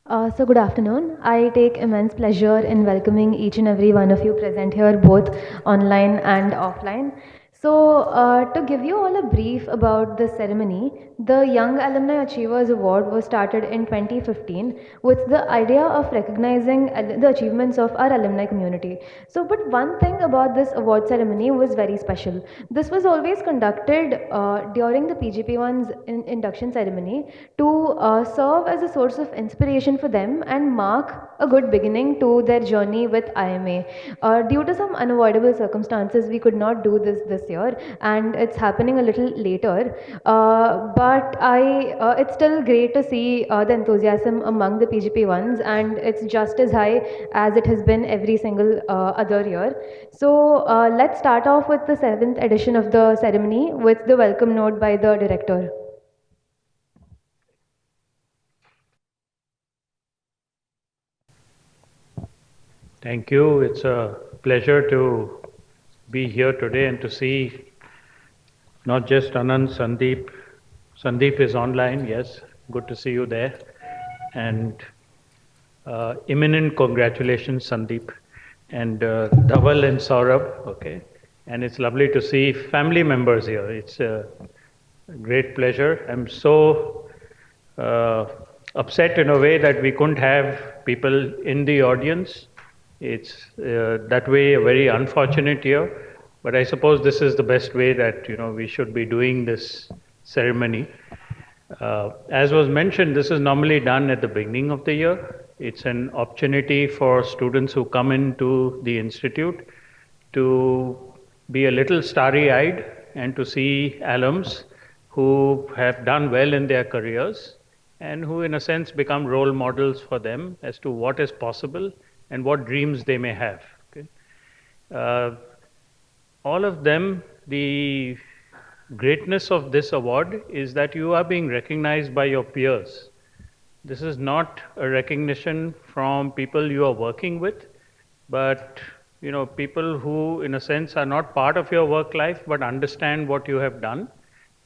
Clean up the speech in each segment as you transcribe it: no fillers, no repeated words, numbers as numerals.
So good afternoon. I take immense pleasure in welcoming each and every one of you present here, both online and offline. To give you all a brief about the ceremony, the Young Alumni Achievers Award was started in 2015 with the idea of recognizing the achievements of our alumni community. But one thing about this award ceremony was very special. This was always conducted during the PGP1's induction ceremony to serve as a source of inspiration for them and mark a good beginning to their journey with IIMA. Due to some unavoidable circumstances, we could not do this year, and it's happening a little later. It's still great to see the enthusiasm among the PGP ones, and it's just as high as it has been every single other year. Let's start off with the seventh edition of the ceremony with the welcome note by the director. Thank you. It's a pleasure to be here today and to see not just Anand, Sandeep. Sandeep is online, yes. Good to see you there. And imminent congratulations, Sandeep. And Daval and Saurabh, okay. And it's lovely to see family members here. It's a great pleasure. I'm so upset in a way that we couldn't have people in the audience. It's that way a very unfortunate year, but I suppose this is the best way that we should be doing this ceremony. As was mentioned, this is normally done at the beginning of the year. It's an opportunity for students who come into the institute to be a little starry-eyed and to see alums who have done well in their careers and who, in a sense, become role models for them as to what is possible and what dreams they may have. Okay? All of them, the greatness of this award is that you are being recognized by your peers. This is not a recognition from people you are working with, but people who, in a sense, are not part of your work life but understand what you have done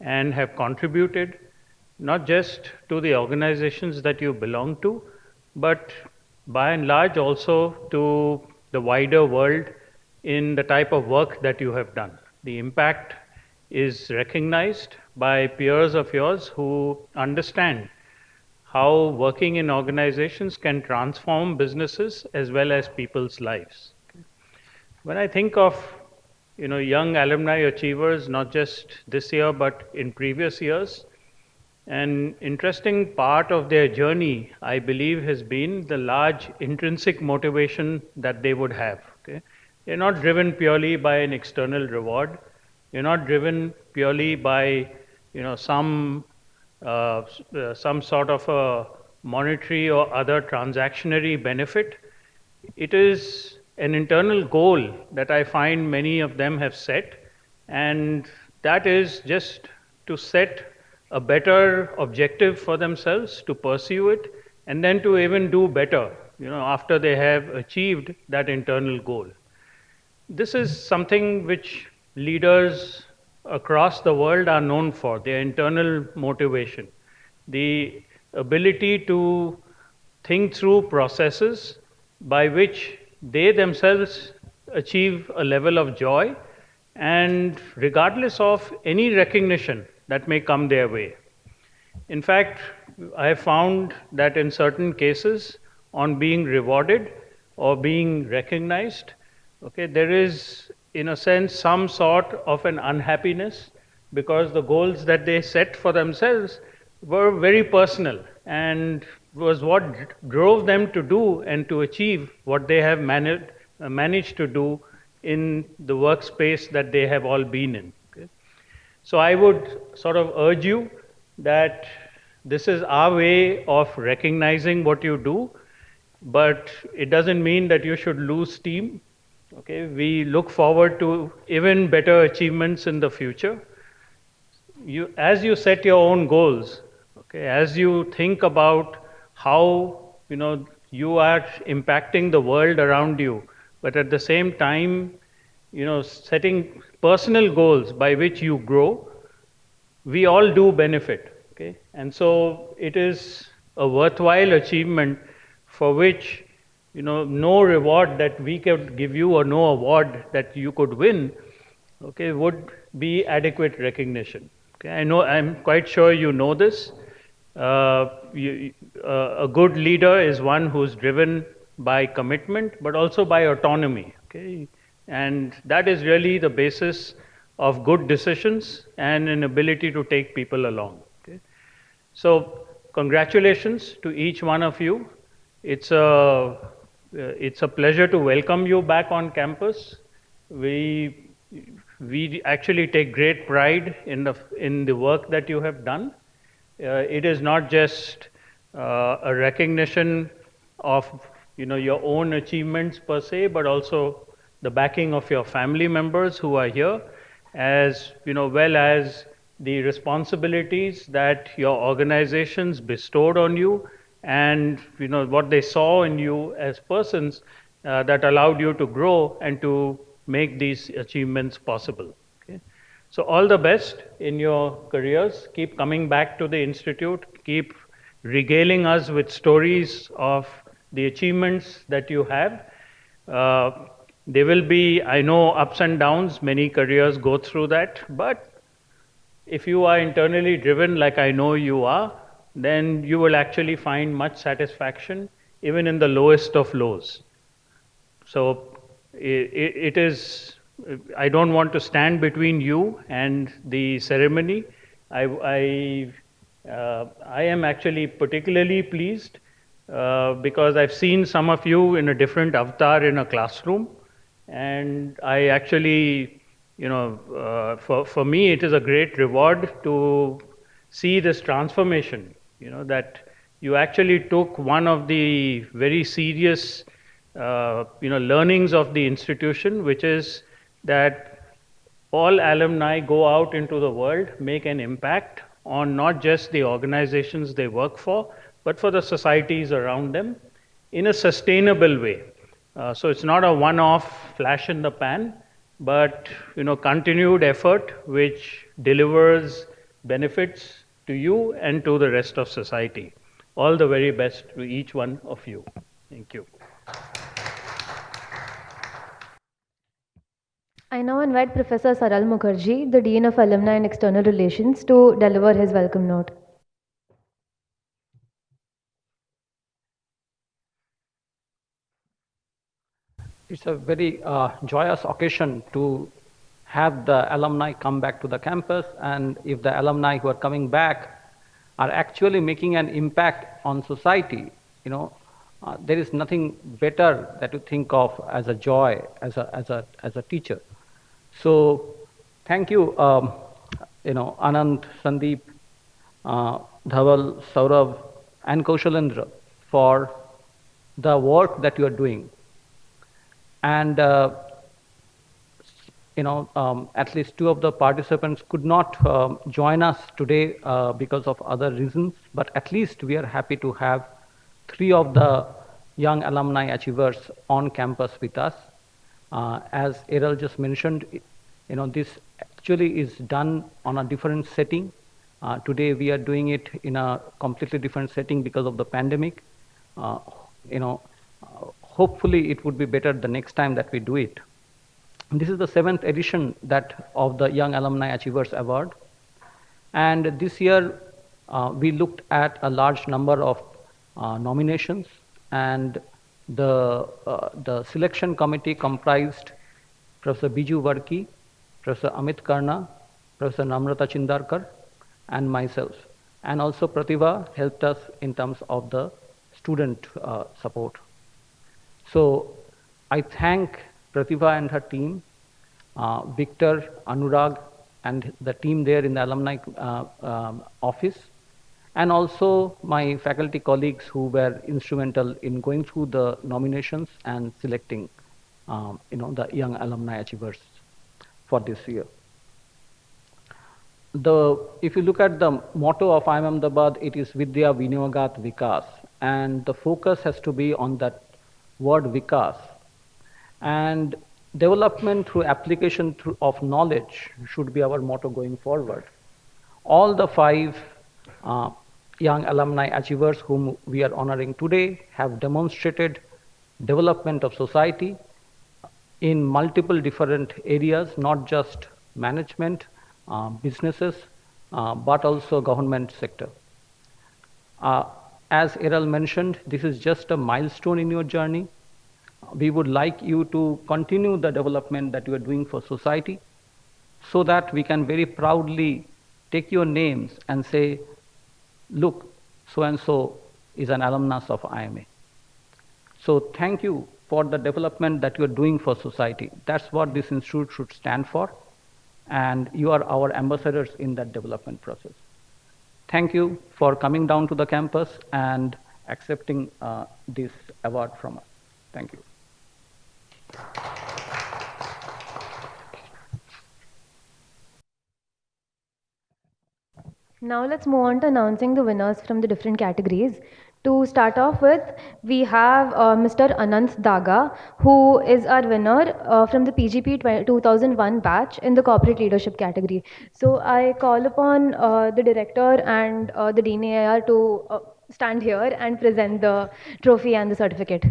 and have contributed not just to the organizations that you belong to, but by and large also to the wider world in the type of work that you have done. The impact is recognized by peers of yours who understand how working in organizations can transform businesses as well as people's lives. When I think of young alumni achievers, not just this year but in previous years, an interesting part of their journey, I believe, has been the large intrinsic motivation that they would have. Okay? They're not driven purely by an external reward. You're not driven purely by some sort of a monetary or other transactionary benefit. It is an internal goal that I find many of them have set, and that is just to set a better objective for themselves, to pursue it, and then to even do better, after they have achieved that internal goal. This is something which leaders across the world are known for, their internal motivation, the ability to think through processes by which they themselves achieve a level of joy, and regardless of any recognition that may come their way. In fact, I have found that in certain cases, on being rewarded or being recognized, okay, there is, in a sense, some sort of an unhappiness because the goals that they set for themselves were very personal and was what drove them to do and to achieve what they have managed to do in the workspace that they have all been in. Okay? So I would sort of urge you that this is our way of recognizing what you do, but it doesn't mean that you should lose steam. Okay, we look forward to even better achievements in the future. As you set your own goals, okay, as you think about how you are impacting the world around you, but at the same time, setting personal goals by which you grow, we all do benefit. Okay, and so it is a worthwhile achievement for which no reward that we could give you or no award that you could win, okay, would be adequate recognition. Okay, I'm quite sure you know this. A good leader is one who's driven by commitment, but also by autonomy. Okay, and that is really the basis of good decisions and an ability to take people along. Okay, so congratulations to each one of you. It's a pleasure to welcome you back on campus. We we actually take great pride in the work that you have done. It is not just a recognition of your own achievements per se, but also the backing of your family members who are here, as well as the responsibilities that your organizations bestowed on you, and what they saw in you as persons that allowed you to grow and to make these achievements possible. Okay? So all the best in your careers. Keep coming back to the institute. Keep regaling us with stories of the achievements that you have. Uh, there will be, I know, ups and downs. Many careers go through that. But if you are internally driven, like I know you are, then you will actually find much satisfaction even in the lowest of lows. So it is, I don't want to stand between you and the ceremony. I am actually particularly pleased because I've seen some of you in a different avatar in a classroom. And I actually, for me, it is a great reward to see this transformation, that you actually took one of the very serious learnings of the institution, which is that all alumni go out into the world, make an impact on not just the organizations they work for, but for the societies around them in a sustainable way. So it's not a one-off flash in the pan, but continued effort which delivers benefits to you and to the rest of society. All the very best to each one of you. Thank you. I now invite Professor Saral Mukherjee, the Dean of Alumni and External Relations, to deliver his welcome note. It's a very joyous occasion to have the alumni come back to the campus, and if the alumni who are coming back are actually making an impact on society, there is nothing better that you think of as a joy as a teacher. So thank you, Anand, Sandeep, Dhaval, Saurabh, and Kaushalendra for the work that you are doing. And at least two of the participants could not join us today because of other reasons, but at least we are happy to have three of the young alumni achievers on campus with us. As Errol just mentioned, this actually is done on a different setting. Today we are doing it in a completely different setting because of the pandemic. Hopefully it would be better the next time that we do it. This is the 7th edition of the Young Alumni Achievers Award. And this year we looked at a large number of nominations, and the selection committee comprised Professor Biju Varki, Professor Amit Karna, Professor Namrata Chindarkar, and myself. And also Pratibha helped us in terms of the student support. So I thank Pratibha and her team, Victor, Anurag, and the team there in the alumni office, and also my faculty colleagues who were instrumental in going through the nominations and selecting the young alumni achievers for this year. If you look at the motto of IIM Ahmedabad, it is Vidya Vinyogat Vikas, and the focus has to be on that word Vikas. And development through application of knowledge should be our motto going forward. All the 5 young alumni achievers whom we are honoring today have demonstrated development of society in multiple different areas, not just management, businesses, but also government sector. Uh, as Errol mentioned, this is just a milestone in your journey. We would like you to continue the development that you are doing for society so that we can very proudly take your names and say, look, so and so is an alumnus of IIMA. So thank you for the development that you are doing for society. That's what this institute should stand for. And you are our ambassadors in that development process. Thank you for coming down to the campus and accepting this award from us. Thank you. Now let's move on to announcing the winners from the different categories. To start off with, we have Mr. Anant Daga, who is our winner from the PGP 2001 batch in the corporate leadership category. So I call upon the director and the Dean AIR to stand here and present the trophy and the certificate.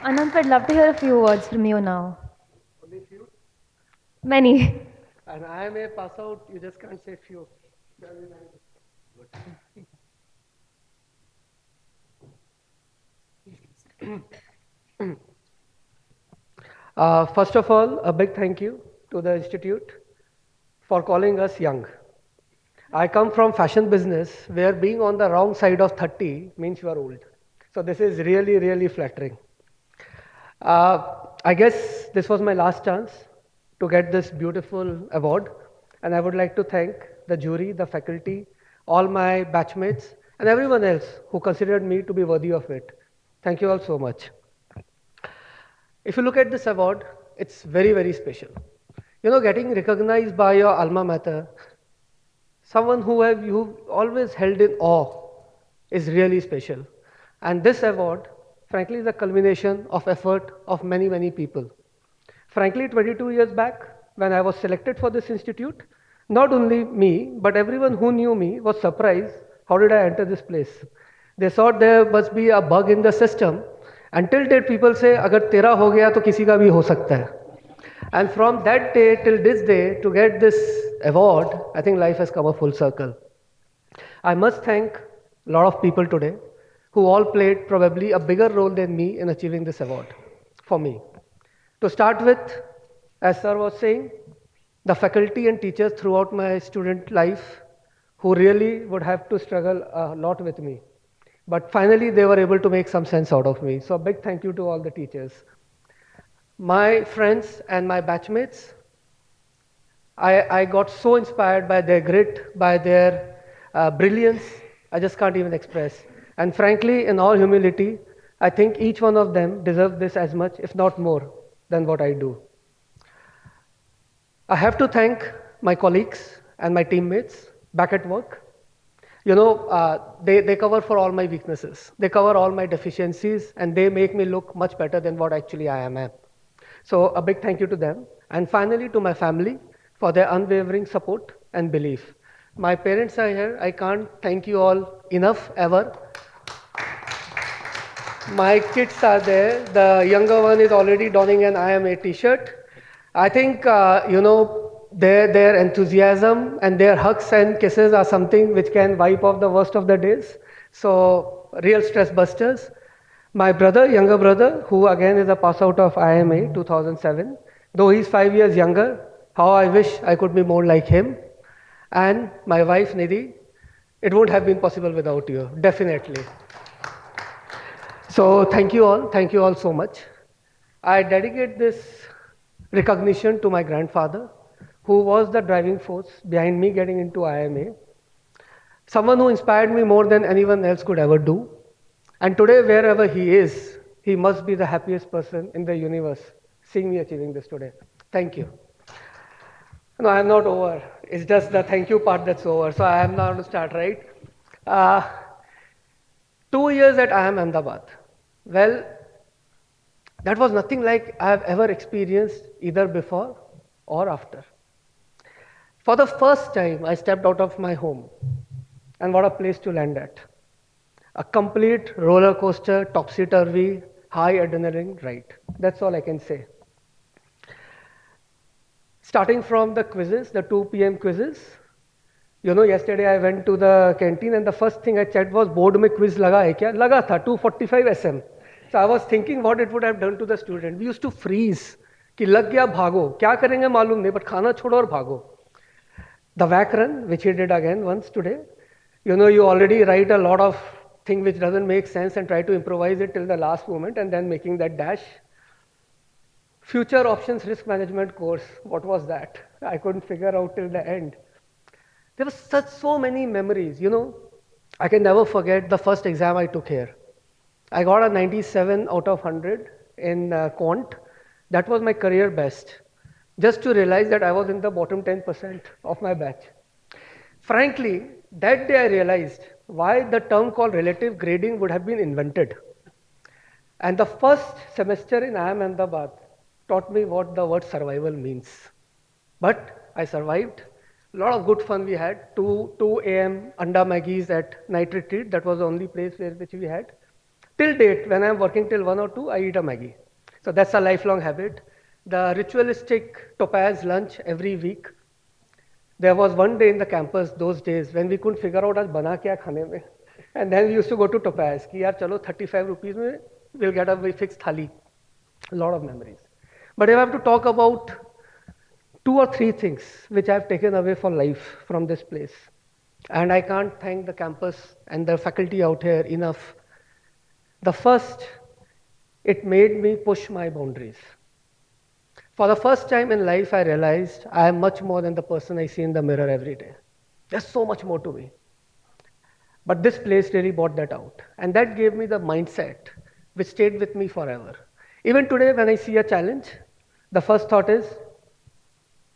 Anant, I'd love to hear a few words from you now. Only few. Many. And I am a pass out, you just can't say few. First of all, a big thank you to the Institute for calling us young. I come from fashion business where being on the wrong side of 30 means you are old. So this is really, really flattering. I guess this was my last chance to get this beautiful award, and I would like to thank the jury, the faculty, all my batchmates, and everyone else who considered me to be worthy of it. Thank you all so much. If you look at this award, it's very, very special. You know, getting recognized by your alma mater, someone who have you always held in awe, is really special. And this award, frankly, is a culmination of effort of many, many people. Frankly, 22 years back, when I was selected for this institute, not only me, but everyone who knew me was surprised, how did I enter this place? They thought there must be a bug in the system. Until date, people say, अगर तेरा हो गया तो किसी का भी हो सकता है. And from that day till this day, to get this award, I think life has come a full circle. I must thank a lot of people today who all played probably a bigger role than me in achieving this award for me. To start with, as sir was saying, the faculty and teachers throughout my student life who really would have to struggle a lot with me. But finally, they were able to make some sense out of me. So a big thank you to all the teachers. My friends and my batchmates, I got so inspired by their grit, by their brilliance, I just can't even express. And frankly, in all humility, I think each one of them deserves this as much, if not more, than what I do. I have to thank my colleagues and my teammates back at work. You know, they cover for all my weaknesses. They cover all my deficiencies, and they make me look much better than what actually I am. So a big thank you to them. And finally, to my family for their unwavering support and belief. My parents are here. I can't thank you all enough ever. My kids are there. The younger one is already donning an IIMA t-shirt. I think, their enthusiasm and their hugs and kisses are something which can wipe off the worst of the days. So, real stress busters. My brother, younger brother, who again is a pass out of IIMA 2007, though he's 5 years younger, how I wish I could be more like him. And my wife, Nidhi, it won't have been possible without you, definitely. So thank you all so much. I dedicate this recognition to my grandfather, who was the driving force behind me getting into IIMA, someone who inspired me more than anyone else could ever do. And today, wherever he is, He must be the happiest person in the universe seeing me achieving this today. Thank you. No, I'm not over. It's just the thank you part that's over. So I am now to start, right? Uh, 2 years at IIM Ahmedabad. Well, that was nothing like I have ever experienced either before or after. For the first time, I stepped out of my home, and what a place to land at. A complete roller coaster, topsy turvy, high adrenaline ride. That's all I can say. Starting from the quizzes, the 2 p.m. quizzes. Yesterday I went to the canteen and the first thing I checked was board में quiz लगा है क्या? लगा था 245 SM. So I was thinking what it would have done to the student. We used to freeze कि लग गया भागो. क्या करेंगे मालूम नहीं, but खाना छोड़ो और भागो. The whack run, which he did again once today. You already write a lot of thing which doesn't make sense and try to improvise it till the last moment and then making that dash. Future options risk management course. What was that? I couldn't figure out till the end. There were so many memories. I can never forget the first exam I took here. I got a 97 out of 100 in quant. That was my career best. Just to realize that I was in the bottom 10% of my batch. Frankly, that day I realized why the term called relative grading would have been invented. And the first semester in IIM Ahmedabad taught me what the word survival means. But I survived. A lot of good fun we had. 2 a.m. Anda Maggies at night retreat. That was the only place which we had. Till date, when I'm working till 1 or 2, I eat a Maggie. So that's a lifelong habit. The ritualistic topaz lunch every week. There was one day in the campus those days when we couldn't figure out आज बना क्या खाने में. And then we used to go to Topaz कि यार चलो 35 rupees में we'll get a very fixed thali. A lot of memories. But if I have to talk about 2 or 3 things which I've taken away for life from this place, and I can't thank the campus and the faculty out here enough. The first, it made me push my boundaries. For the first time in life, I realized I am much more than the person I see in the mirror every day. There's so much more to me. But this place really brought that out. And that gave me the mindset which stayed with me forever. Even today, when I see a challenge, the first thought is,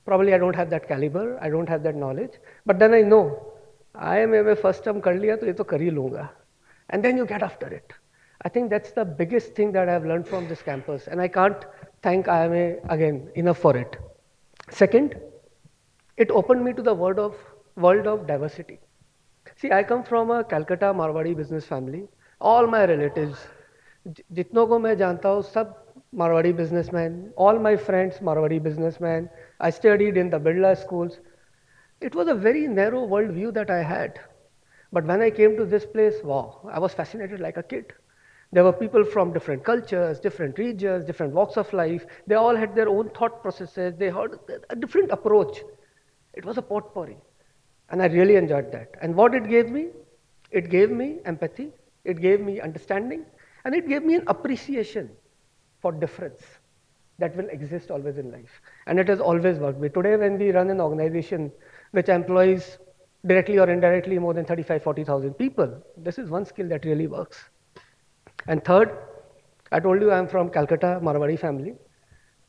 probably I don't have that caliber, I don't have that knowledge. But then I know, IIMA में first term कर लिया तो ये तो कर ही लूँगा. And then you get after it. I think that's the biggest thing that I've learned from this campus. And I can't thank IIMA again enough for it. Second, it opened me to the world of diversity. See, I come from a Calcutta Marwadi business family. All my relatives, जितनों को मैं जानता हूँ सब Marwadi businessmen. All my friends Marwadi businessmen. I studied in the Birla schools. It was a very narrow world view that I had. But when I came to this place, wow, I was fascinated like a kid. There were people from different cultures, different regions, different walks of life. They all had their own thought processes. They had a different approach. It was a potpourri. And I really enjoyed that. And what it gave me? It gave me empathy. It gave me understanding. And it gave me an appreciation for difference that will exist always in life. And it has always worked. Today, when we run an organization which employs directly or indirectly more than 35, 40,000 people, this is one skill that really works. And third, I told you I'm from Calcutta, Marwadi family.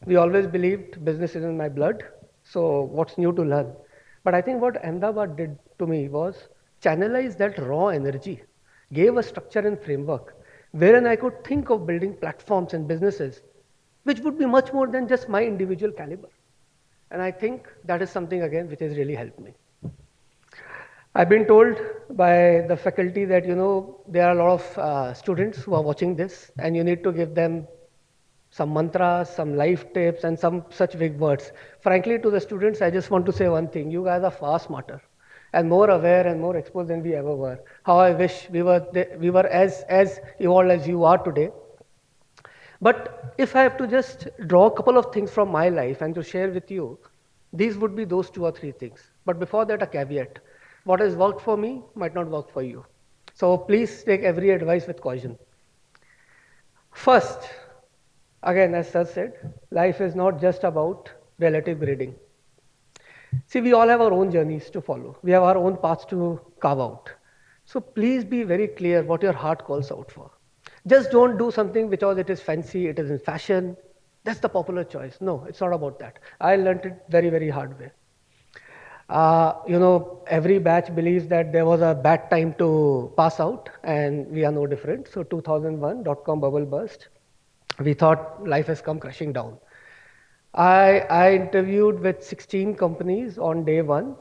We always believed business is in my blood, so what's new to learn? But I think what Ahmedabad did to me was channelize that raw energy, gave a structure and framework, wherein I could think of building platforms and businesses, which would be much more than just my individual caliber. And I think that is something, again, which has really helped me. I've been told by the faculty that, there are a lot of students who are watching this, and you need to give them some mantras, some life tips, and some such big words. Frankly, to the students, I just want to say one thing. You guys are far smarter and more aware and more exposed than we ever were. How I wish we were as evolved as you are today. But if I have to just draw a couple of things from my life and to share with you, these would be those 2 or 3 things. But before that, a caveat. What has worked for me might not work for you. So please take every advice with caution. First, again, as Sir said, life is not just about relative grading. See, we all have our own journeys to follow. We have our own paths to carve out. So please be very clear what your heart calls out for. Just don't do something because it is fancy, it is in fashion. That's the popular choice. No, it's not about that. I learned it very, very hard way. Every batch believes that there was a bad time to pass out, and we are no different. So 2001 dot-com bubble burst. We thought life has come crashing down. I interviewed with 16 companies on day one.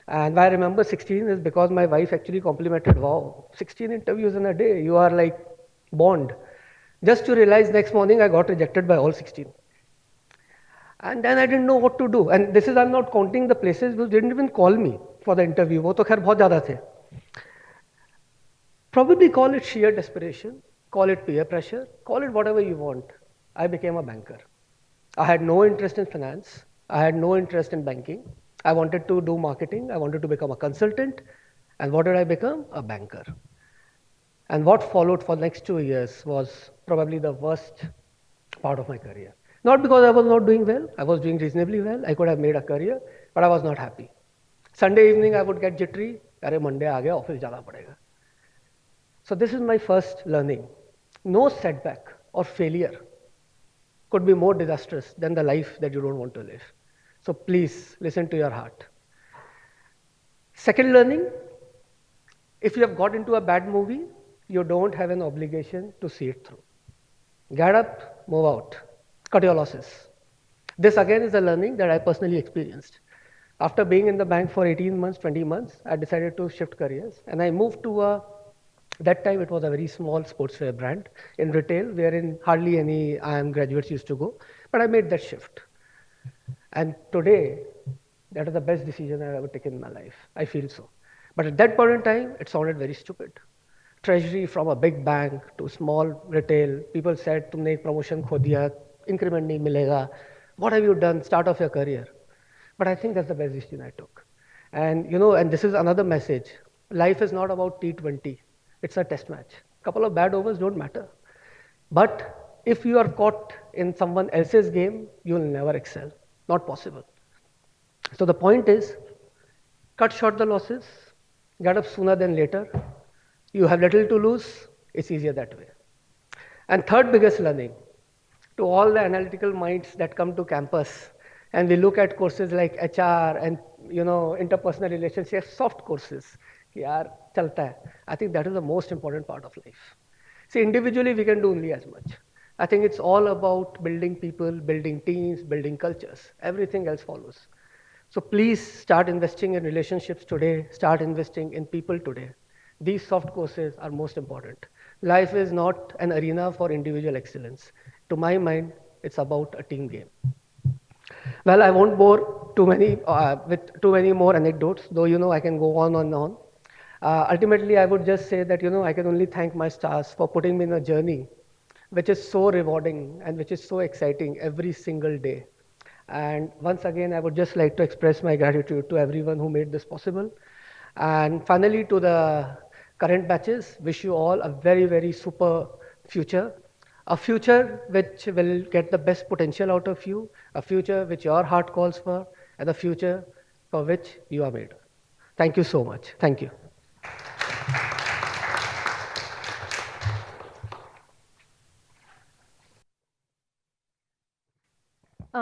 And why I remember 16 is because my wife actually complimented, wow, 16 interviews in a day. You are like Bond. Just to realize next morning I got rejected by all 16. And then I didn't know what to do. And this is, I'm not counting the places who didn't even call me for the interview. वो तो खैर बहुत ज़्यादा थे. Probably call it sheer desperation, call it peer pressure, call it whatever you want. I became a banker. I had no interest in finance. I had no interest in banking. I wanted to do marketing. I wanted to become a consultant. And what did I become? A banker. And what followed for the next 2 years was probably the worst part of my career. Not because I was not doing well, I was doing reasonably well. I could have made a career, but I was not happy. Sunday evening, I would get jittery. अरे Monday आ गया, office जाना पड़ेगा. So this is my first learning. No setback or failure could be more disastrous than the life that you don't want to live. So please listen to your heart. Second learning, if you have got into a bad movie, you don't have an obligation to see it through. Get up, move out, cut your losses. This again is a learning that I personally experienced. After being in the bank for 18 months, 20 months, I decided to shift careers and I moved to that time it was a very small sportswear brand in retail wherein hardly any IIM graduates used to go. But I made that shift. And today, that is the best decision I've ever taken in my life. I feel so. But at that point in time, it sounded very stupid. Treasury from a big bank to small retail. People said, तुमने एक promotion खो दिया, increment नहीं मिलेगा. What have you done? Start off your career. But I think that's the best decision I took. And this is another message. Life is not about T20. It's a test match. Couple of bad overs don't matter. But if you are caught in someone else's game, you will never excel. Not possible. So the point is, cut short the losses, get up sooner than later. You have little to lose, it's easier that way. And third biggest learning, to all the analytical minds that come to campus, and we look at courses like HR and interpersonal relationships, soft courses. कि यार चलता है. I think that is the most important part of life. See, individually we can do only as much. I think it's all about building people, building teams, building cultures. Everything else follows. So please start investing in relationships today. Start investing in people today. These soft courses are most important. Life is not an arena for individual excellence. To my mind, it's about a team game. Well, I won't bore too many with too many more anecdotes, though I can go on and on. Ultimately, I would just say that I can only thank my stars for putting me in a journey which is so rewarding and which is so exciting every single day. And once again, I would just like to express my gratitude to everyone who made this possible. And finally, to the current batches, wish you all a very, very super future. A future which will get the best potential out of you, a future which your heart calls for, and a future for which you are made. Thank you so much. Thank you.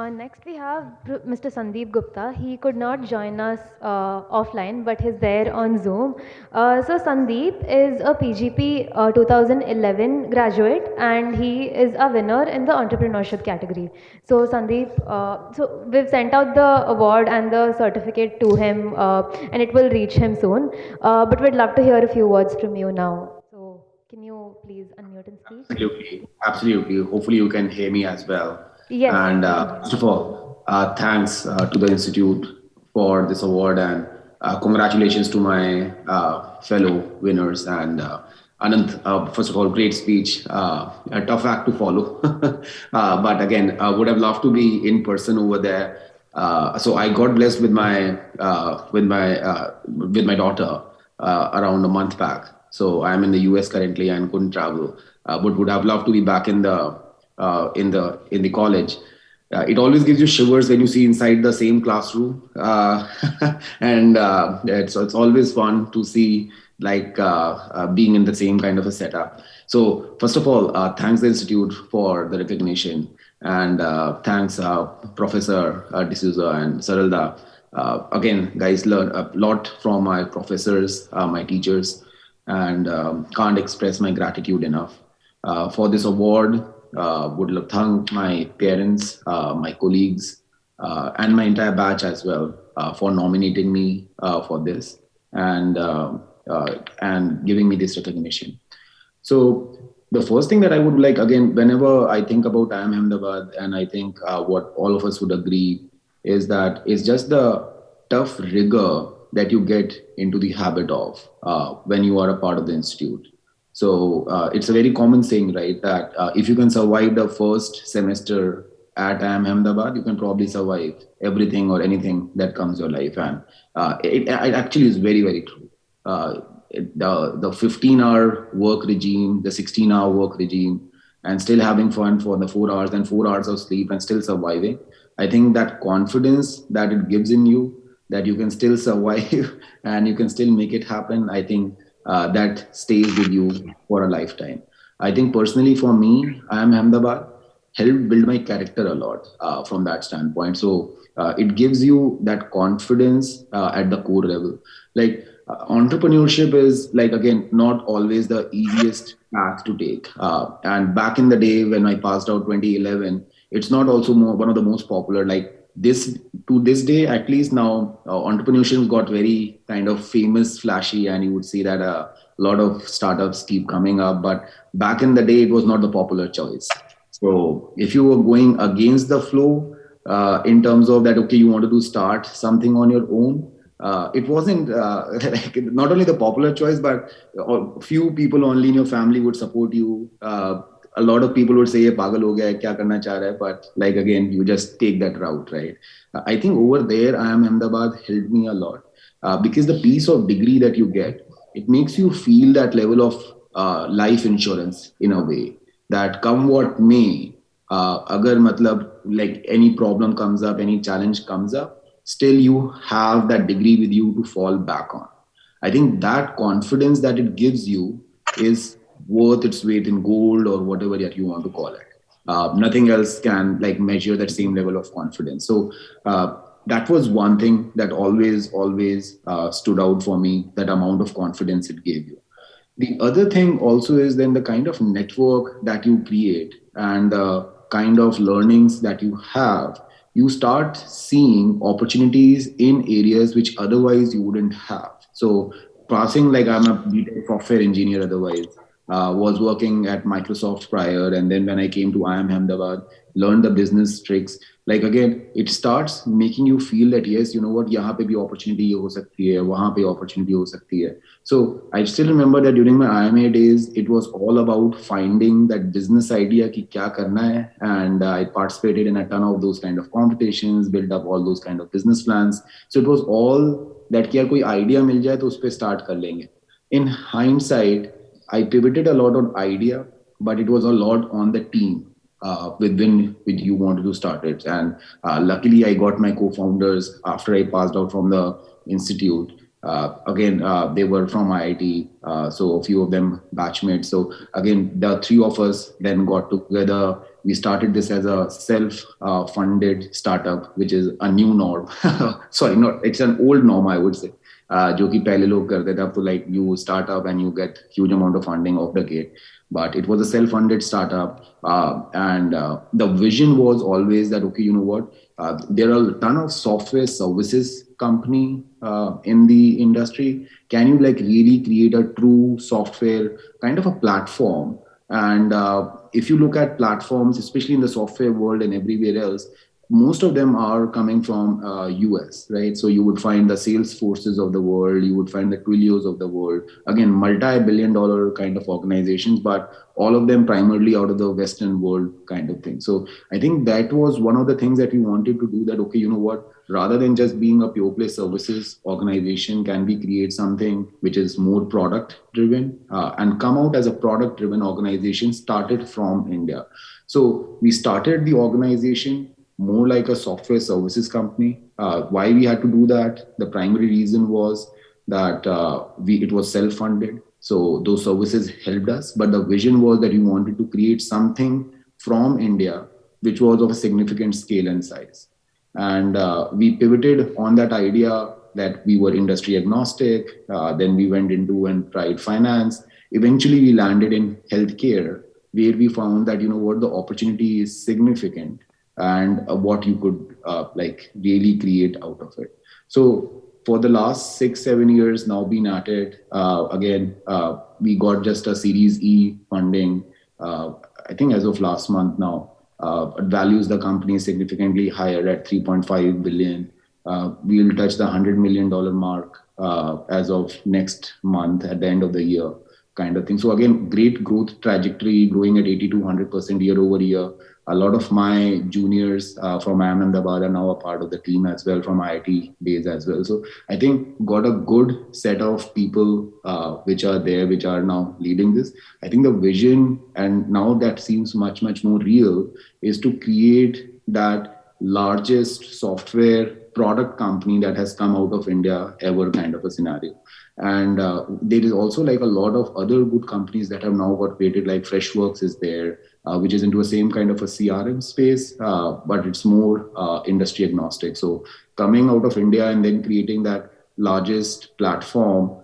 Next, we have Mr. Sandeep Gupta. He could not join us offline, but he's there on Zoom. So, Sandeep is a PGP 2011 graduate, and he is a winner in the entrepreneurship category. So, Sandeep, so we've sent out the award and the certificate to him, and it will reach him soon. But we'd love to hear a few words from you now. So, can you please unmute and speak? Absolutely, absolutely. Hopefully, you can hear me as well. Yes, And we can hear first you. of all, thanks to the Institute for this award, and congratulations to my fellow winners. And Anant, first of all, great speech. A tough act to follow, but again, I would have loved to be in person over there. So I got blessed with my daughter around a month back. So I'm in the US currently and couldn't travel, but would have loved to be back in the college. It always gives you shivers when you see inside the same classroom, and it's always fun to see like being in the same kind of a setup. So first of all, thanks the institute for the recognition, and thanks Professor D'Souza and Saralda. Again, guys, learn a lot from my professors, my teachers, and can't express my gratitude enough for this award. Would love thank my parents, my colleagues, and my entire batch as well for nominating me for this, and giving me this recognition. So the first thing that I would like, again, whenever I think about IIM Ahmedabad, and I think what all of us would agree is that it's just the tough rigor that you get into the habit of when you are a part of the institute. So it's a very common saying, right? That if you can survive the first semester at IIM Ahmedabad, you can probably survive everything or anything that comes your life. And it actually is very, very true. The 15-hour work regime, the 16-hour work regime, and still having fun for the 4 hours and 4 hours of sleep and still surviving. I think that confidence that it gives in you, that you can still survive and you can still make it happen, I think that stays with you for a lifetime. I think personally for me, I am Ahmedabad helped build my character a lot from that standpoint. So it gives you that confidence at the core level. Like entrepreneurship is like again not always the easiest path to take. And back in the day when I passed out 2011, it's not also one of the most popular. Like this to this day, at least now, entrepreneurship got very kind of famous, flashy, and you would see that a lot of startups keep coming up. But back in the day, it was not the popular choice. So if you were going against the flow in terms of that, okay, you wanted to start something on your own, it wasn't like not only the popular choice, but a few people only in your family would support you. A lot of people would say, "ये पागल हो गया है, क्या करना चाह रहा है?" But like again, you just take that route, right? I think over there, I am Ahmedabad helped me a lot because the piece of degree that you get, it makes you feel that level of life insurance in a way that come what may, agar matlab like any problem comes up, any challenge comes up, still you have that degree with you to fall back on. I think that confidence that it gives you is worth its weight in gold or whatever that you want to call it. Nothing else can like measure that same level of confidence. So that was one thing that always stood out for me. That amount of confidence it gave you. The other thing also is then the kind of network that you create and the kind of learnings that you have. You start seeing opportunities in areas which otherwise you wouldn't have. So passing, like I'm a BTech software engineer otherwise, was working at Microsoft prior, and then when I came to IIM Ahmedabad, learned the business tricks. Like again, it starts making you feel that yes, you know what, यहाँ पे भी opportunity ये हो सकती है, वहाँ पे opportunity हो सकती है. So I still remember that during my IMA days, it was all about finding that business idea कि क्या करना है, and I participated in a ton of those kind of competitions, built up all those kind of business plans. So it was all that कि यार कोई idea मिल जाए तो उस पे start कर लेंगे. In hindsight, I pivoted a lot on idea, but it was a lot on the team with you wanted to start it. And luckily, I got my co-founders after I passed out from the institute. Again, they were from IIT, so a few of them batchmates. So again, the three of us then got together. We started this as a self-funded startup, which is a new norm. Sorry, not it's an old norm, I would say. जो कि पहले लोग करते थे, अब तो like you start up and you get huge amount of funding off the gate. But it was a self-funded startup, and the vision was always that okay, you know what, there are a ton of software services company in the industry. Can you like really create a true software kind of a platform? And if you look at platforms, especially in the software world and everywhere else, most of them are coming from US, right? So you would find the sales forces of the world, you would find the Twilios of the world, again, multi-billion dollar kind of organizations, but all of them primarily out of the Western world kind of thing. So I think that was one of the things that we wanted to do, that, okay, you know what, rather than just being a pure play services organization, can we create something which is more product driven and come out as a product driven organization started from India. So we started the organization more like a software services company. Why we had to do that? The primary reason was that it was self-funded. So those services helped us, but the vision was that we wanted to create something from India, which was of a significant scale and size. And we pivoted on that idea that we were industry agnostic. Then we went into and tried finance. Eventually, we landed in healthcare, where we found that what the opportunity is significant, and what you could like really create out of it. So for the last 6 7 years now been at it again, we got just a Series E funding, I think as of last month now. It values the company significantly higher at 3.5 billion. We'll touch the $100 million mark as of next month at the end of the year, kind of thing. So again, great growth trajectory, growing at 80 to 100% year over year. A lot of my juniors from IIM Ahmedabad are now a part of the team as well, from IIT days as well. So I think got a good set of people which are there, which are now leading this. I think the vision, and now that seems much more real, is to create that largest software product company that has come out of India ever, kind of a scenario. And there is also like a lot of other good companies that have now got created, like Freshworks is there, which is into a same kind of a CRM space, but it's more industry agnostic. So coming out of India and then creating that largest platform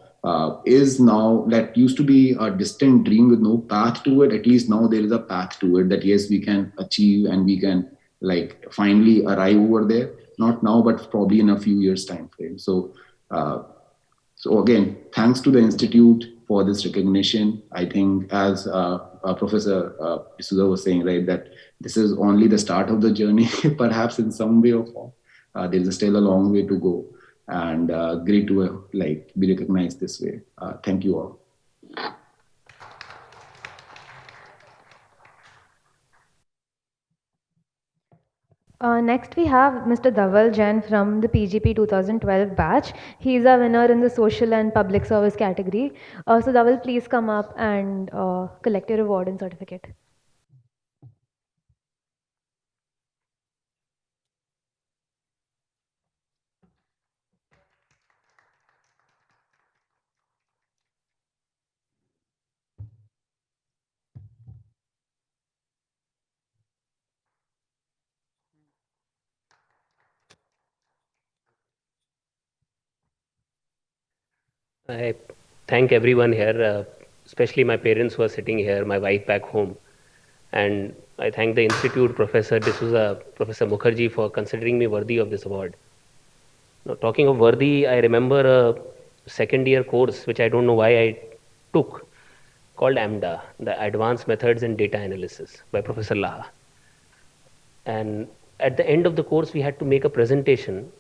is now, that used to be a distant dream with no path to it. At least now there is a path to it, that yes, we can achieve and we can like finally arrive over there. Not now, but probably in a few years time frame. So so again, thanks to the institute for this recognition. I think, as Professor D'Souza was saying, right, that this is only the start of the journey, perhaps in some way or form. There is still a long way to go, and great to like be recognized this way. Thank you all. Next, we have Mr. Daval Jain from the PGP 2012 batch. He is a winner in the social and public service category. So, Daval, please come up and collect your award and certificate. I thank everyone here, especially my parents who are sitting here, my wife back home. And I thank the Institute, Professor D'Souza, Professor Mukherjee for considering me worthy of this award. Now, talking of worthy, I remember a second year course, which I don't know why I took, called AMDA, the Advanced Methods in Data Analysis by Professor Laha. And at the end of the course, we had to make a presentation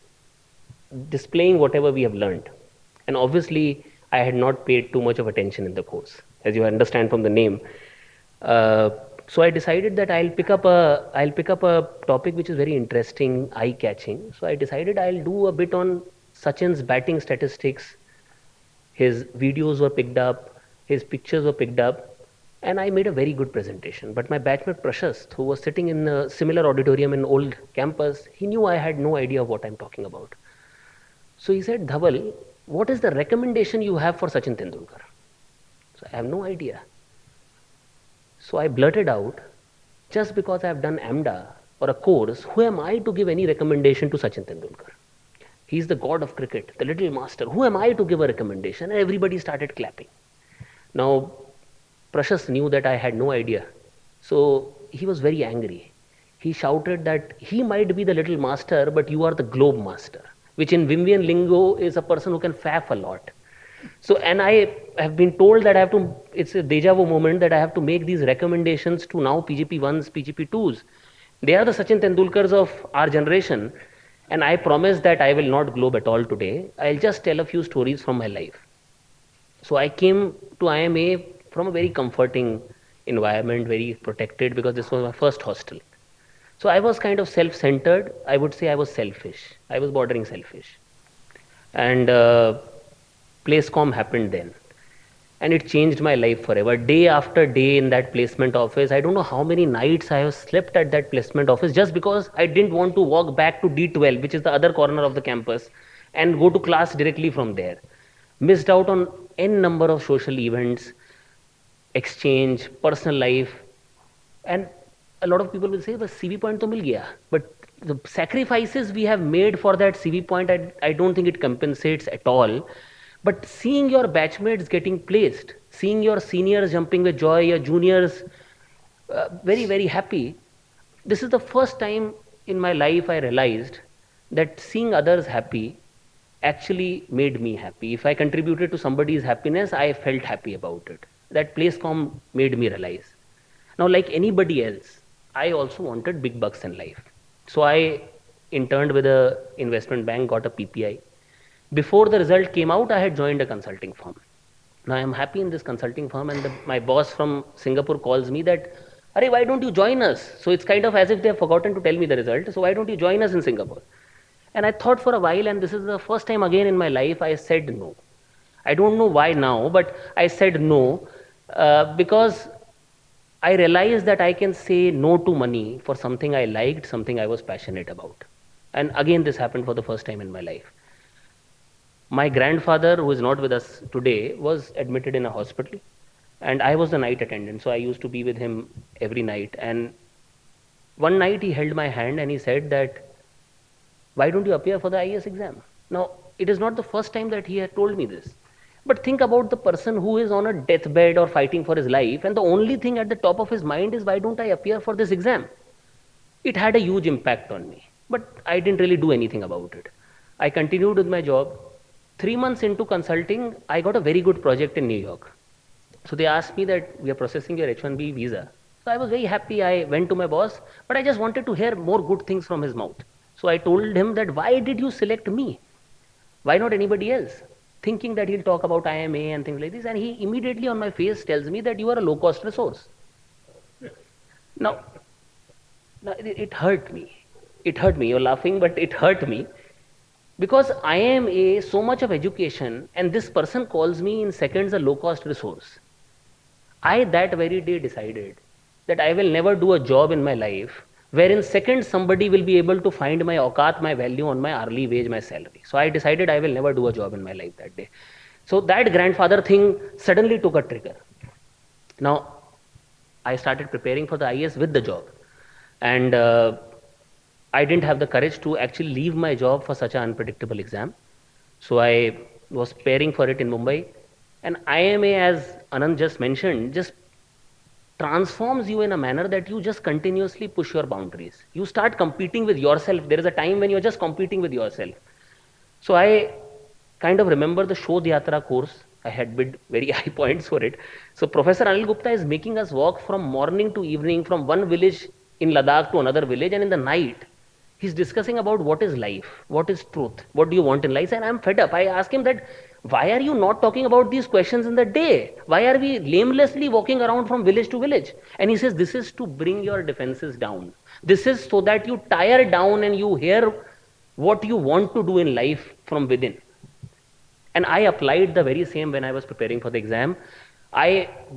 displaying whatever we have learned. And obviously, I had not paid too much of attention in the course, as you understand from the name. So I decided that I'll pick up a topic which is very interesting, eye-catching. So I decided I'll do a bit on Sachin's batting statistics. His videos were picked up, his pictures were picked up, and I made a very good presentation. But my batchmate Prashast, who was sitting in a similar auditorium in old campus, he knew I had no idea of what I'm talking about. So he said, Dhaval, what is the recommendation you have for Sachin Tendulkar? So I have no idea. So I blurted out, just because I have done AMDA or a course, who am I to give any recommendation to Sachin Tendulkar? He's the god of cricket, the little master. Who am I to give a recommendation? And everybody started clapping. Now, Prashas knew that I had no idea. So he was very angry. He shouted that he might be the little master, but you are the globe master, which in Wimbian lingo is a person who can faff a lot. So, and I have been told that I have to, it's a deja vu moment that I have to make these recommendations to now PGP 1s, PGP 2s. They are the Sachin Tendulkars of our generation. And I promise that I will not globe at all today. I'll just tell a few stories from my life. So I came to IIMA from a very comforting environment, very protected, because this was my first hostel. So I was kind of self-centered. I would say I was selfish. I was bordering selfish. And PlaceCom happened then. And it changed my life forever. Day after day in that placement office, I don't know how many nights I have slept at that placement office just because I didn't want to walk back to D12, which is the other corner of the campus, and go to class directly from there. missed out on n number of social events, exchange, personal life, and a lot of people will say, "Bas CV point to mil gaya." But the sacrifices we have made for that CV point, I don't think it compensates at all. But seeing your batchmates getting placed, seeing your seniors jumping with joy, your juniors very, very happy, this is the first time in my life I realized that seeing others happy actually made me happy. If I contributed to somebody's happiness, I felt happy about it. That place com made me realize. Now, like anybody else, I also wanted big bucks in life. So I interned with a investment bank, got a PPI. Before the result came out, I had joined a consulting firm. Now I'm happy in this consulting firm, and my boss from Singapore calls me that, "Arey, why don't you join us?" So it's kind of as if they have forgotten to tell me the result. So why don't you join us in Singapore? And I thought for a while, and this is the first time again in my life I said no. I don't know why now, but I said no because I realized that I can say no to money for something I liked, something I was passionate about. And again, this happened for the first time in my life. My grandfather, who is not with us today, was admitted in a hospital, and I was the night attendant. So I used to be with him every night. And one night he held my hand and he said that, "Why don't you appear for the IAS exam?" Now, it is not the first time that he had told me this. But think about the person who is on a deathbed or fighting for his life, and the only thing at the top of his mind is, "Why don't I appear for this exam?" It had a huge impact on me, but I didn't really do anything about it. I continued with my job. 3 months into consulting, I got a very good project in New York. So they asked me that, "We are processing your H1B visa." So I was very happy. I went to my boss, but I just wanted to hear more good things from his mouth. So I told him that, "Why did you select me? Why not anybody else?" Thinking that he'll talk about IIMA and things like this. And he immediately on my face tells me that, "You are a low cost resource." Now, it hurt me. It hurt me. You're laughing, but it hurt me. Because I am so much of education, and this person calls me in seconds a low cost resource. I that very day decided that I will never do a job in my life where in seconds somebody will be able to find my aukat, my value on my hourly wage, my salary. So I decided I will never do a job in my life that day. So that grandfather thing suddenly took a trigger. Now, I started preparing for the IAS with the job. And I didn't have the courage to actually leave my job for such an unpredictable exam. So I was preparing for it in Mumbai. And IIMA, as Anand just mentioned, just transforms you in a manner that you just continuously push your boundaries. You start competing with yourself. There is a time when you're just competing with yourself. So I kind of remember the Shodh Yatra course. I had bid very high points for it. So Professor Anil Gupta is making us walk from morning to evening, from one village in Ladakh to another village, and in the night, he's discussing about what is life, what is truth, what do you want in life. And I'm fed up. I ask him that, "Why are you not talking about these questions in the day? Why are we lamely walking around from village to village?" And he says, "This is to bring your defenses down. This is so that you tire down and you hear what you want to do in life from within." And I applied the very same when I was preparing for the exam.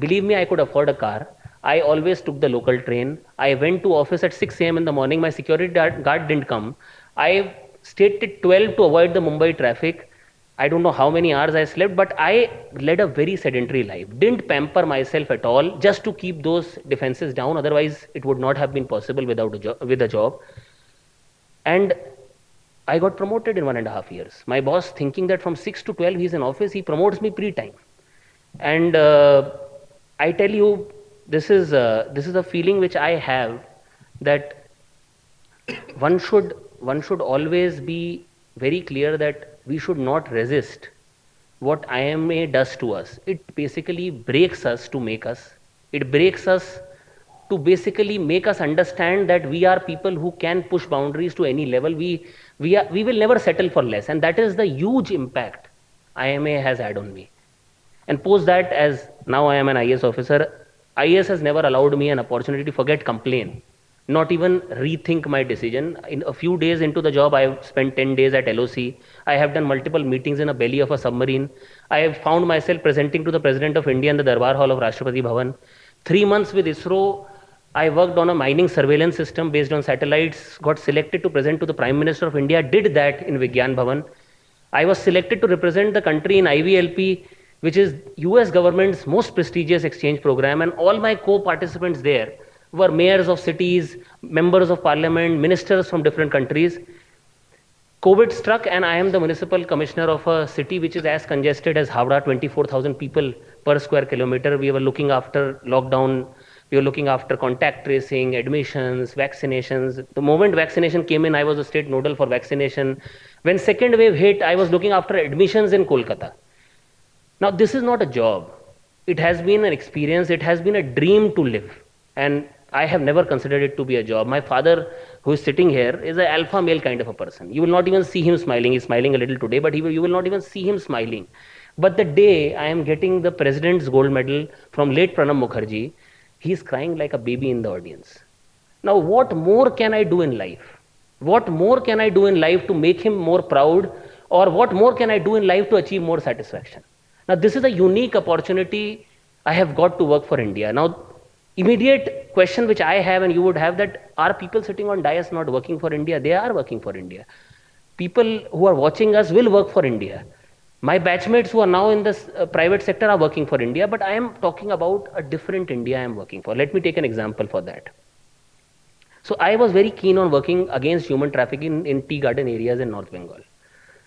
Believe me, I could afford a car. I always took the local train. I went to office at 6 a.m. in the morning. My security guard didn't come. I stayed till 12 to avoid the Mumbai traffic. I don't know how many hours I slept, but I led a very sedentary life. Didn't pamper myself at all just to keep those defenses down. Otherwise, it would not have been possible with a job. And I got promoted in 1.5 years. My boss, thinking that from 6 to 12 he's in office, he promotes me pre-time. And I tell you, this is a feeling which I have, that one should always be very clear that we should not resist what IMA does to us. It basically breaks us to make us. It breaks us to basically make us understand that we are people who can push boundaries to any level. We will never settle for less, and that is the huge impact IMA has had on me. And post that, as now I am an IAS officer, IAS has never allowed me an opportunity to forget complain, not even rethink my decision. In a few days into the job, I have spent 10 days at LOC. I have done multiple meetings in a belly of a submarine. I have found myself presenting to the President of India in the Darbar Hall of Rashtrapati Bhavan. 3 months with ISRO, I worked on a mining surveillance system based on satellites, got selected to present to the Prime Minister of India, did that in Vigyan Bhavan. I was selected to represent the country in IVLP, which is US government's most prestigious exchange program, and all my co-participants there were mayors of cities, members of parliament, ministers from different countries. COVID struck, and I am the municipal commissioner of a city which is as congested as Howrah, 24,000 people per square kilometer. We were looking after lockdown, we were looking after contact tracing, admissions, vaccinations. The moment vaccination came in, I was the state nodal for vaccination. When second wave hit, I was looking after admissions in Kolkata. Now, this is not a job. It has been an experience, it has been a dream to live. And I have never considered it to be a job. My father, who is sitting here, is an alpha male kind of a person. You will not even see him smiling. He's smiling a little today, but you will not even see him smiling. But the day I am getting the President's Gold Medal from late Pranab Mukherjee, he is crying like a baby in the audience. Now, what more can I do in life? What more can I do in life to make him more proud? Or what more can I do in life to achieve more satisfaction? Now, this is a unique opportunity I have got to work for India. Now, immediate question which I have and you would have, that are people sitting on dais not working for India? They are working for India. People who are watching us will work for India. My batchmates who are now in this private sector are working for India, but I am talking about a different India I am working for. Let me take an example for that. So I was very keen on working against human trafficking in tea garden areas in North Bengal.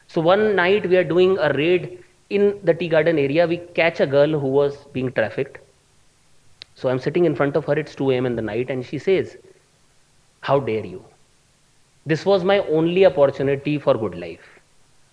So one night we are doing a raid in the tea garden area. We catch a girl who was being trafficked. So I'm sitting in front of her, it's 2 a.m. in the night, and she says, "How dare you?" This was my only opportunity for good life.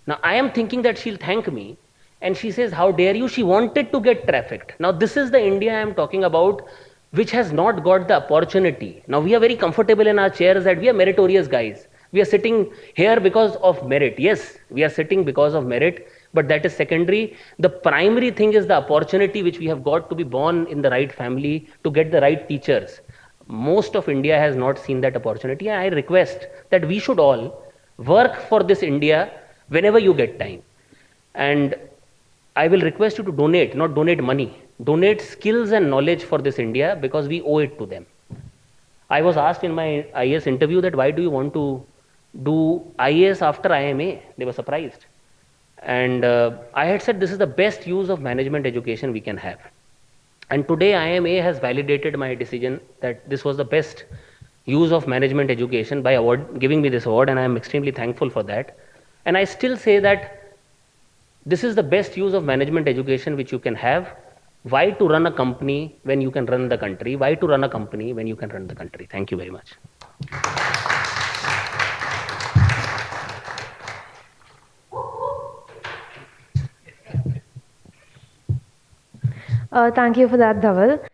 Now I am thinking that she'll thank me, and she says, "How dare you?" She wanted to get trafficked. Now this is the India I am talking about, which has not got the opportunity. Now we are very comfortable in our chairs that we are meritorious guys. We are sitting here because of merit. Yes, we are sitting because of merit, but that is secondary. The primary thing is the opportunity which we have got to be born in the right family, to get the right teachers. Most of India has not seen that opportunity. I request that we should all work for this India whenever you get time. And I will request you to donate, not donate money, donate skills and knowledge for this India, because we owe it to them. I was asked in my IAS interview that why do you want to do IAS after IIMA? They were surprised. And I had said this is the best use of management education we can have. And today IIMA has validated my decision that this was the best use of management education by giving me this award, and I am extremely thankful for that. And I still say that this is the best use of management education which you can have. Why to run a company when you can run the country? Why to run a company when you can run the country? Thank you very much. Thank you for that, Dhaval.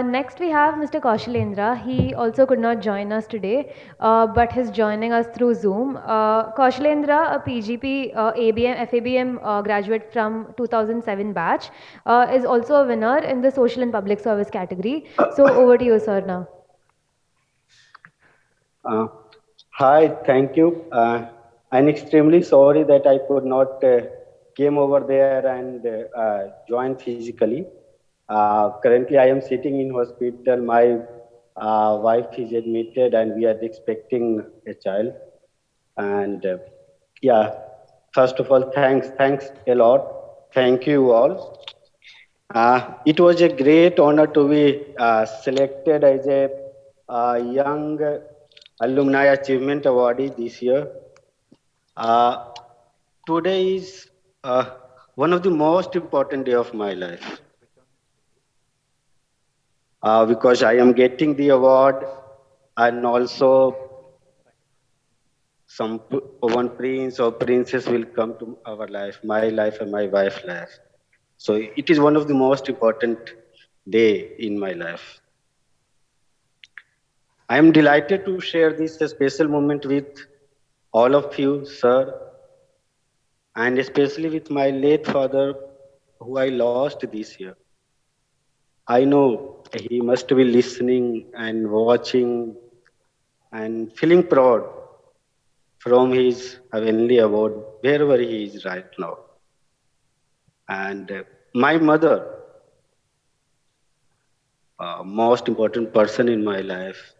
Next, we have Mr. Kaushalendra. He also could not join us today, but he's joining us through Zoom. Kaushalendra, a PGP ABM, FABM graduate from 2007 batch, is also a winner in the social and public service category. So, over to you, sir, now. Uh, Hi, thank you. I'm extremely sorry that I could not came over there and join physically. Currently, I am sitting in hospital. My wife is admitted, and we are expecting a child. And yeah, first of all, thanks a lot. Thank you all. It was a great honor to be selected as a young alumni achievement awardee this year. Uh, Today is one of the most important day of my life because I am getting the award, and also one prince or princess will come to our life, my life and my wife's life. So it is one of the most important day in my life. I am delighted to share this special moment with all of you, sir, and especially with my late father, who I lost this year. I know he must be listening and watching and feeling proud from his heavenly abode, wherever he is right now. And my mother, most important person in my life,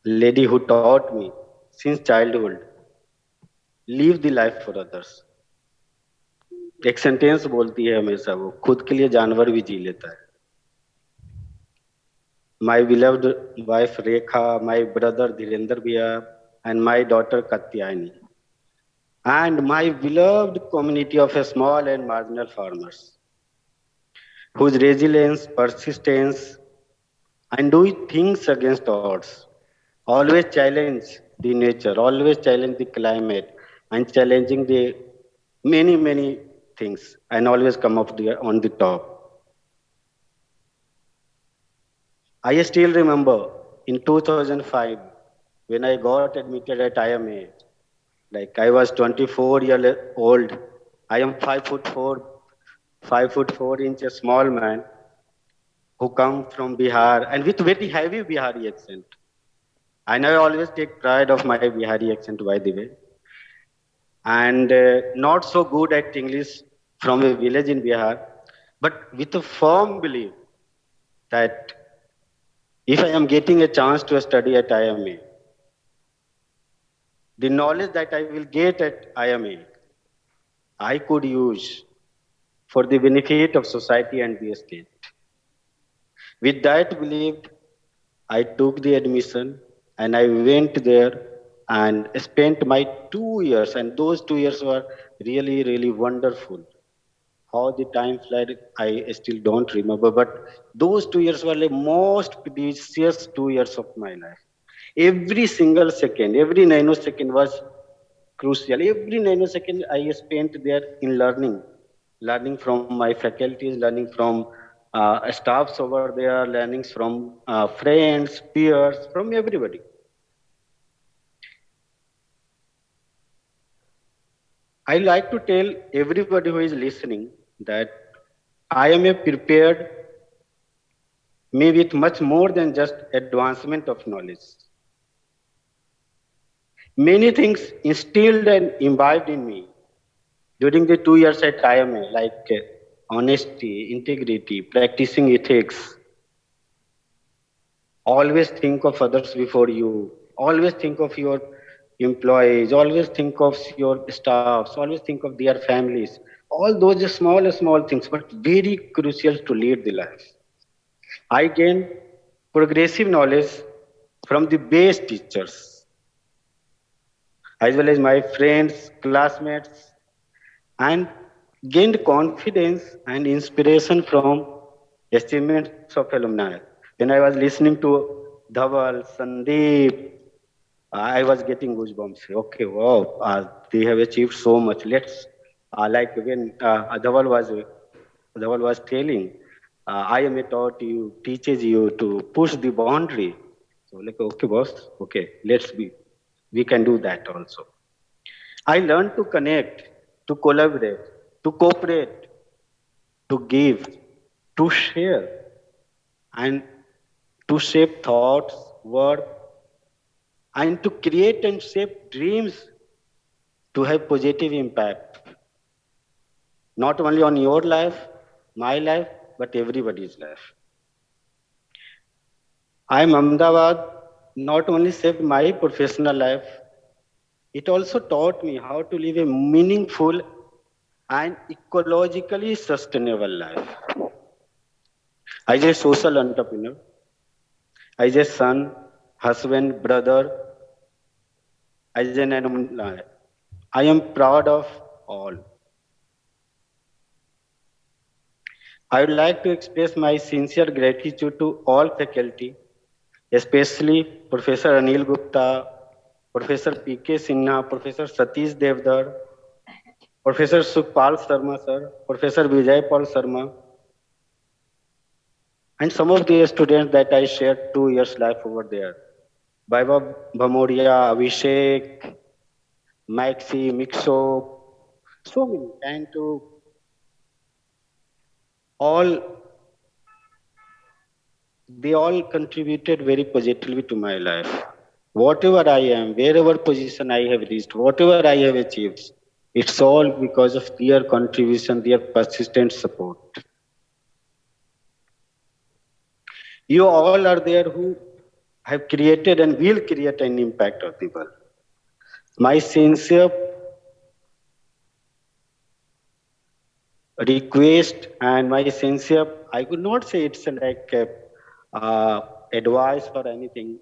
lady who taught me since childhood, live the life for others. एक sentence बोलती है हमेशा वो, खुद के लिए जानवर भी जी लेता है. My beloved wife Rekha, my brother Dhirendra Bhaiya, and my daughter Katyayani, and my beloved community of small and marginal farmers, whose resilience, persistence, and doing things against odds, always challenge the nature, always challenge the climate, and challenging the many things, and always come up on the top. I still remember in 2005 when I got admitted at IIMA. Like I was 24-year old. I am 5'4", 5'4" a small man who come from Bihar and with very heavy Bihari accent. And I always take pride of my Bihari accent, by the way. And not so good at English from a village in Bihar, but with a firm belief that if I am getting a chance to study at IIMA, the knowledge that I will get at IIMA, I could use for the benefit of society and the state. With that belief, I took the admission and I went there and spent my 2 years, and those 2 years were really wonderful. How the time fled, I still don't remember, but those 2 years were the most precious 2 years of my life. Every single second, every nanosecond was crucial. Every nanosecond I spent there in learning from my faculties, learning from staffs over there, learning from friends, peers, from everybody. I like to tell everybody who is listening that I am a prepared me with much more than just advancement of knowledge. Many things instilled and imbibed in me during the 2 years at IIMA, like honesty, integrity, practicing ethics, always think of others before you, always think of your employees, always think of your staffs, always think of their families. All those are small things, but very crucial to lead the life. I gained progressive knowledge from the best teachers, as well as my friends, classmates, and gained confidence and inspiration from achievements of alumni. When I was listening to Daval, Sandeep, I was getting goosebumps. Okay, wow, they have achieved so much. Let's, like when Daval was telling, I am a taught you, teaches you to push the boundary. So like, okay, boss, okay, we can do that also. I learned to connect, to collaborate, to cooperate, to give, to share, and to shape thoughts, work, and to create and shape dreams to have positive impact, not only on your life, my life, but everybody's life. I am Ahmedabad not only saved my professional life, it also taught me how to live a meaningful and ecologically sustainable life. As a social entrepreneur, as a son, husband, brother, as an alumni, I am proud of all. I would like to express my sincere gratitude to all faculty, especially Professor Anil Gupta, Professor P.K. Sinha, Professor Satish Devdar, Professor Sukhpal Sharma sir, Professor Vijay Paul Sharma, and some of the students that I shared 2 years life over there. Vaibhav Bhamoria, Abhishek, Maxi, Mixo, so many, and to all, they all contributed very positively to my life. Whatever I am, wherever position I have reached, whatever I have achieved, it's all because of their contribution, their persistent support. You all are there who have created and will create an impact on the world. My sincere request and my sincere, I could not say it's like advice or anything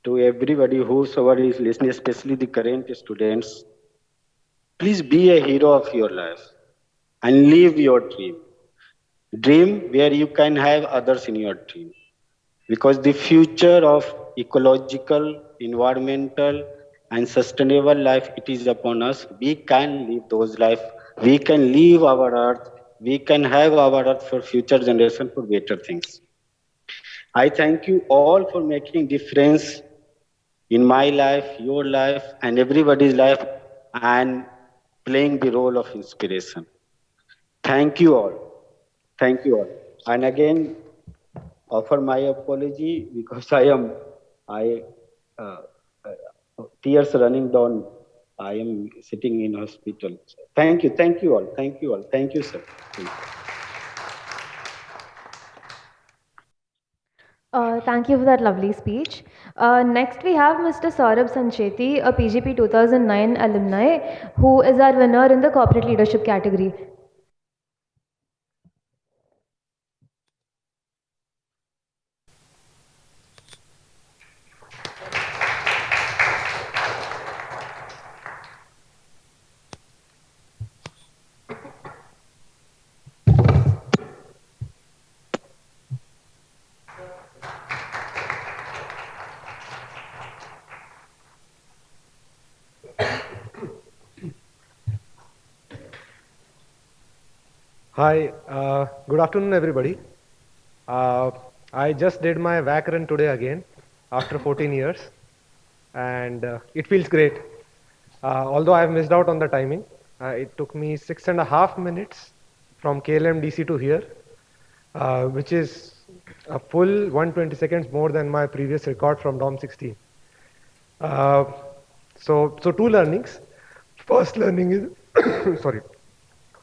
to everybody whosoever is listening, especially the current students. Please be a hero of your life and live your dream. Dream where you can have others in your dream. Because the future of ecological, environmental, and sustainable life it is upon us. We can live those life. We can leave our earth. We can have our earth for future generation for better things. I thank you all for making difference in my life, your life, and everybody's life, and playing the role of inspiration. Thank you all. Thank you all. And again, offer my apology because I, uh, tears running down. I am sitting in hospital. Thank you all, thank you all, thank you, sir. Thank you. Thank you for that lovely speech. Next, we have Mr. Saurabh Sancheti, a PGP 2009 alumni, who is our winner in the corporate leadership category. Hi, good afternoon, everybody. Uh, I just did my WAC run today again after 14 years, and it feels great. Although I've missed out on the timing, it took me 6.5 minutes from KLM DC to here, which is a full 120 seconds more than my previous record from DOM 16. Uh, so two learnings. First learning is, sorry.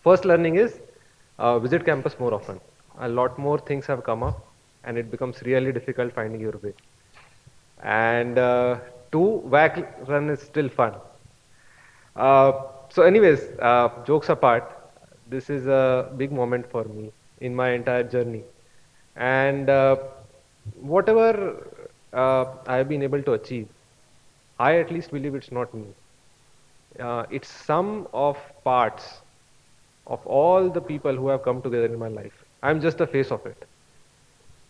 First learning is visit campus more often. A lot more things have come up, and it becomes really difficult finding your way. And two, WAC run is still fun. Anyways, jokes apart, this is a big moment for me in my entire journey. And whatever I have been able to achieve, I at least believe it's not me. It's sum of parts of all the people who have come together in my life. I'm just the face of it.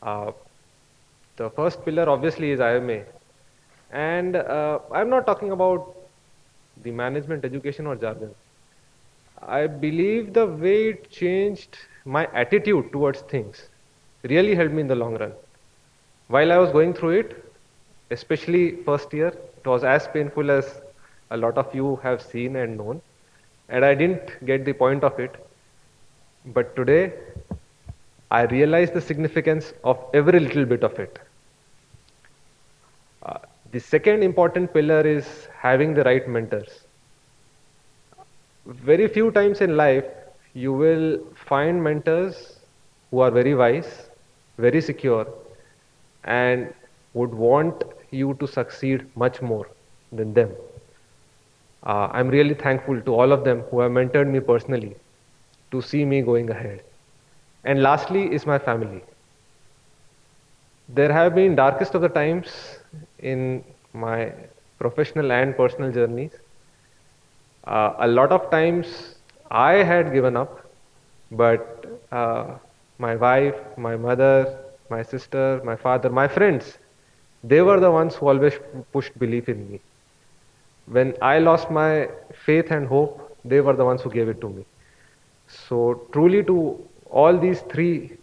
Uh, the first pillar obviously is IIMA. And I'm not talking about the management, education, or jargon. I believe the way it changed my attitude towards things really helped me in the long run. While I was going through it, especially first year, it was as painful as a lot of you have seen and known. And I didn't get the point of it. But today, I realize the significance of every little bit of it. The second important pillar is having the right mentors. Very few times in life, you will find mentors who are very wise, very secure, and would want you to succeed much more than them. I'm really thankful to all of them who have mentored me personally to see me going ahead. And lastly is my family. There have been darkest of the times in my professional and personal journeys. A lot of times I had given up, but my wife, my mother, my sister, my father, my friends, they were the ones who always pushed belief in me. When I lost my faith and hope, they were the ones who gave it to me. So truly to all these three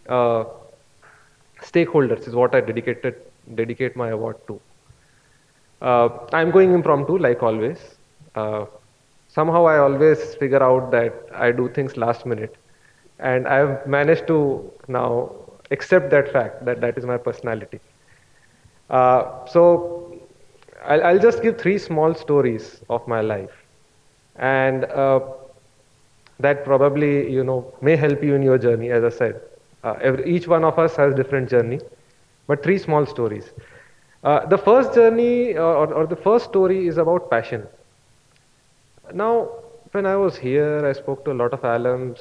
stakeholders is what I dedicate my award to. I'm going impromptu like always. Somehow I always figure out that I do things last minute, and I've managed to now accept that fact that that is my personality. So I'll just give three small stories of my life, and that probably may help you in your journey. As I said, each one of us has different journey, but three small stories. The first journey or the first story is about passion. Now, when I was here, I spoke to a lot of alums,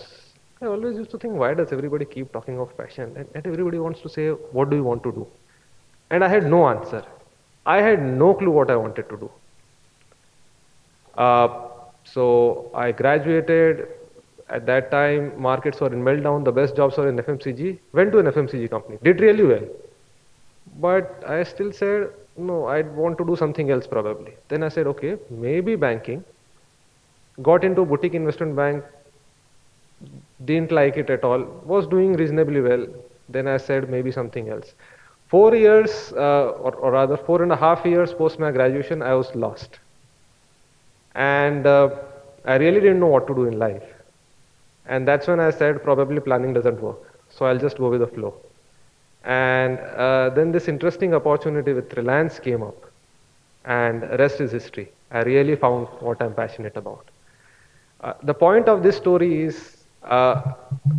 I always used to think, why does everybody keep talking of passion? And everybody wants to say, what do you want to do? And I had no answer. I had no clue what I wanted to do. Uh, so I graduated. At that time, markets were in meltdown. The best jobs were in FMCG. Went to an FMCG company. Did really well. But I still said, no, I want to do something else probably. Then I said, okay, maybe banking. Got into boutique investment bank. Didn't like it at all. Was doing reasonably well. Then I said, maybe something else. 4 years, or rather 4.5 years post my graduation, I was lost. And I really didn't know what to do in life. And that's when I said, probably planning doesn't work. So I'll just go with the flow. And then this interesting opportunity with Reliance came up, and rest is history. I really found what I'm passionate about. The point of this story is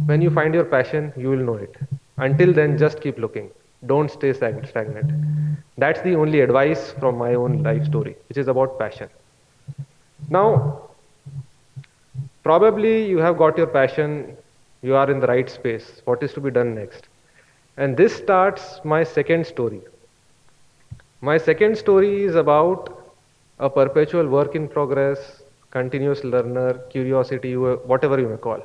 when you find your passion, you will know it. Until then, just keep looking. Don't stay stagnant. That's the only advice from my own life story, which is about passion. Now, probably you have got your passion, you are in the right space. What is to be done next? And this starts my second story. My second story is about a perpetual work in progress, continuous learner, curiosity, whatever you may call.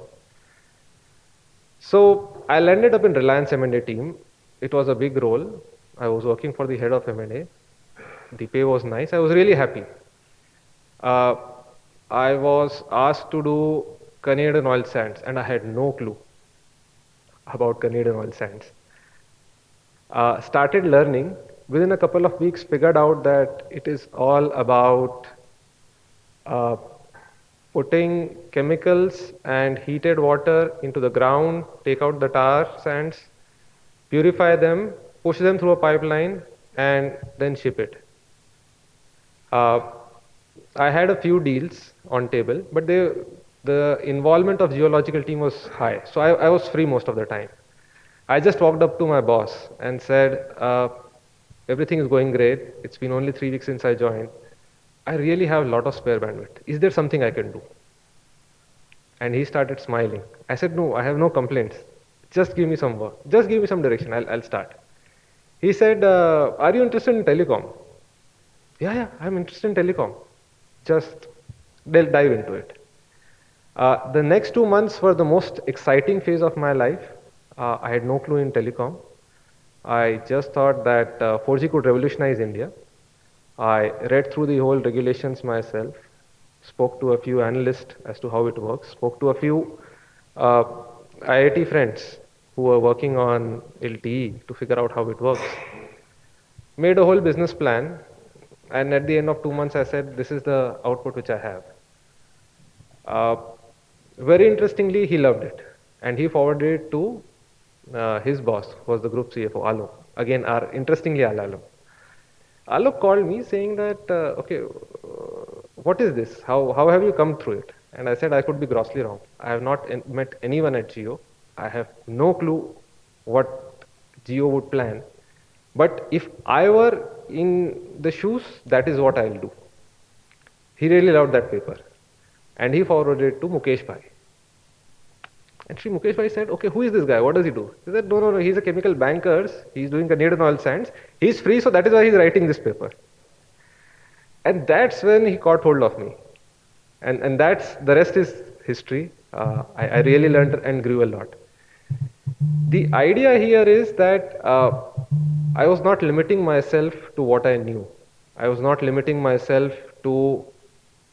So I landed up in Reliance M&A team. It was a big role. I was working for the head of M&A. The pay was nice. I was really happy. Uh, I was asked to do Canadian oil sands, and I had no clue about Canadian oil sands. Started learning. Within a couple of weeks, figured out that it is all about uh, putting chemicals and heated water into the ground, take out the tar sands, purify them, push them through a pipeline, and then ship it. Uh, I had a few deals on table, but the involvement of geological team was high, so I was free most of the time. I just walked up to my boss and said, everything is going great. It's been only 3 weeks since I joined. I really have a lot of spare bandwidth. Is there something I can do? And he started smiling. I said, no, I have no complaints. Just give me some work. Just give me some direction. I'll start. He said, are you interested in telecom? Yeah, I'm interested in telecom. Just dive into it. The next 2 months were the most exciting phase of my life. I had no clue in telecom. I just thought that 4G could revolutionize India. I read through the whole regulations myself, spoke to a few analysts as to how it works, spoke to a few uh, IIT friends who were working on LTE to figure out how it works. Made a whole business plan, and at the end of 2 months, I said, this is the output which I have. Very interestingly, he loved it, and he forwarded it to his boss, who was the group CFO, Alum. Again, interestingly, Alum. Alok called me saying that, okay, what is this? How have you come through it? And I said, I could be grossly wrong. I have not met anyone at Geo. I have no clue what Geo would plan. But if I were in the shoes, that is what I'll do. He really loved that paper. And he forwarded it to Mukesh Bhai. And Sri Mukesh Bhai said, okay, who is this guy? What does he do? He said, no, he's a chemical banker. He's doing Canadian oil sands. He's free, so that is why he's writing this paper. And that's when he caught hold of me. And that's, the rest is history. I really learned and grew a lot. The idea here is that I was not limiting myself to what I knew. I was not limiting myself to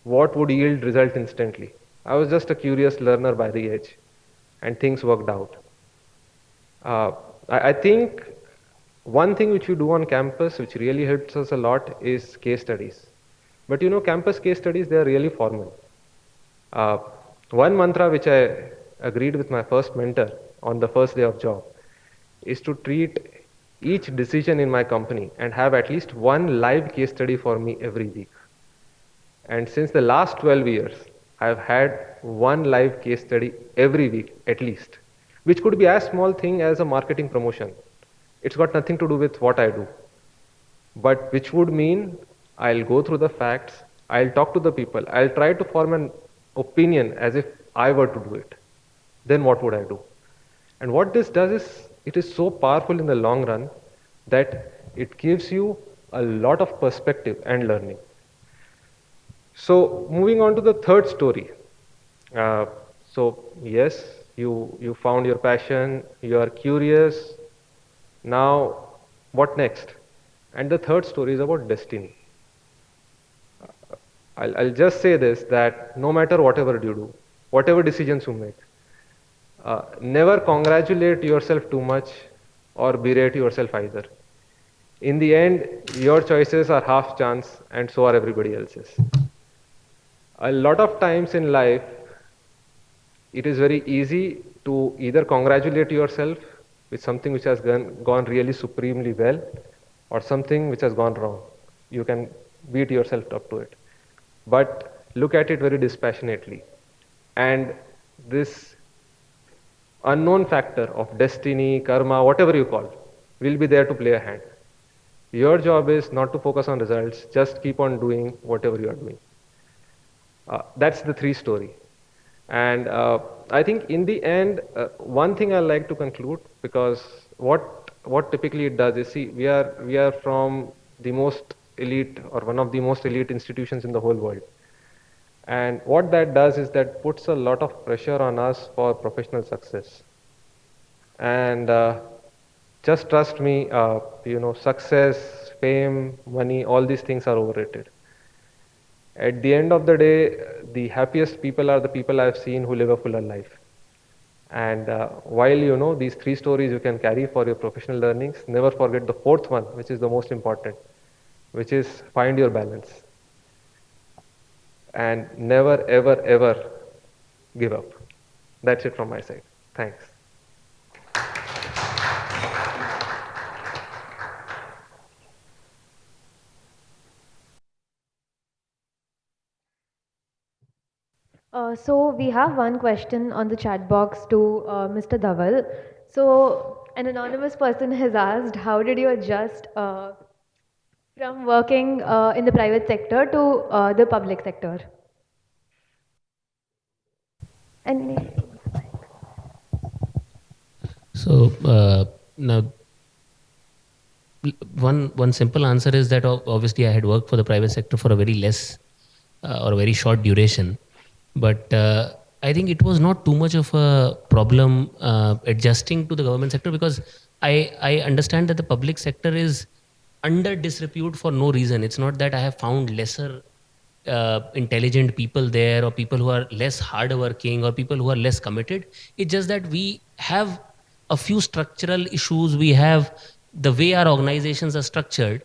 what would yield result instantly. I was just a curious learner by the edge, and things worked out. I think one thing which we do on campus, which really helps us a lot, is case studies. But you know, campus case studies, they are really formal. One mantra which I agreed with my first mentor on the first day of job is to treat each decision in my company and have at least one live case study for me every week. And since the last 12 years, I've had one live case study every week at least, which could be as small thing as a marketing promotion. It's got nothing to do with what I do, but which would mean I'll go through the facts, I'll talk to the people, I'll try to form an opinion as if I were to do it. then what would I do? And what this does is, it is so powerful in the long run that it gives you a lot of perspective and learning. So moving on to the third story. Uh, so yes, you found your passion, you are curious. Now, what next? And the third story is about destiny. I'll just say this, that no matter whatever you do, whatever decisions you make, never congratulate yourself too much or berate yourself either. In the end, your choices are half chance and so are everybody else's. A lot of times in life, it is very easy to either congratulate yourself with something which has gone really supremely well or something which has gone wrong. You can beat yourself up to it. But look at it very dispassionately. And this unknown factor of destiny, karma, whatever you call, will be there to play a hand. Your job is not to focus on results, just keep on doing whatever you are doing. That's the three story. And I think in the end, one thing I like to conclude, because what typically it does is, see, we are from the most elite or one of the most elite institutions in the whole world. And what that does is that puts a lot of pressure on us for professional success. And just trust me, success, fame, money, all these things are overrated. At the end of the day, the happiest people are the people I've seen who live a fuller life. And while these three stories you can carry for your professional learnings, never forget the fourth one, which is the most important, which is find your balance. And never, ever, ever give up. That's it from my side. Thanks. So we have one question on the chat box to Mr. Dhaval. So an anonymous person has asked, how did you adjust from working in the private sector to the public sector? And So now, one simple answer is that obviously I had worked for the private sector for a very less or a very short duration, but I think it was not too much of a problem adjusting to the government sector, because I understand that the public sector is under disrepute for no reason. It's not that I have found lesser intelligent people there, or people who are less hardworking, or people who are less committed. It's just that we have a few structural issues. We have the way our organizations are structured.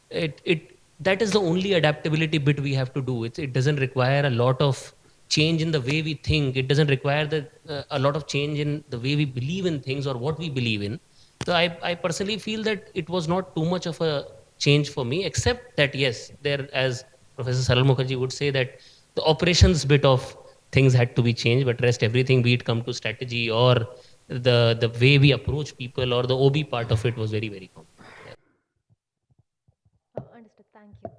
It that is the only adaptability bit we have to do. It doesn't require a lot of change in the way we think. It doesn't require a lot of change in the way we believe in things or what we believe in. So I personally feel that it was not too much of a change for me, except that yes, there, as Professor Saral Mukherjee would say, that the operations bit of things had to be changed, but rest everything, be it come to strategy or the way we approach people or the OB part of it, was very, very common. Understood. Thank you.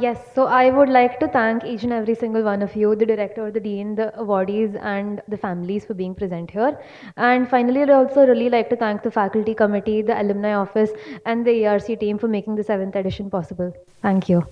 Yes, so I would like to thank each and every single one of you, the director, the dean, the awardees, and the families for being present here. And finally, I'd also really like to thank the faculty committee, the alumni office, and the ARC team for making the 7th edition possible. Thank you.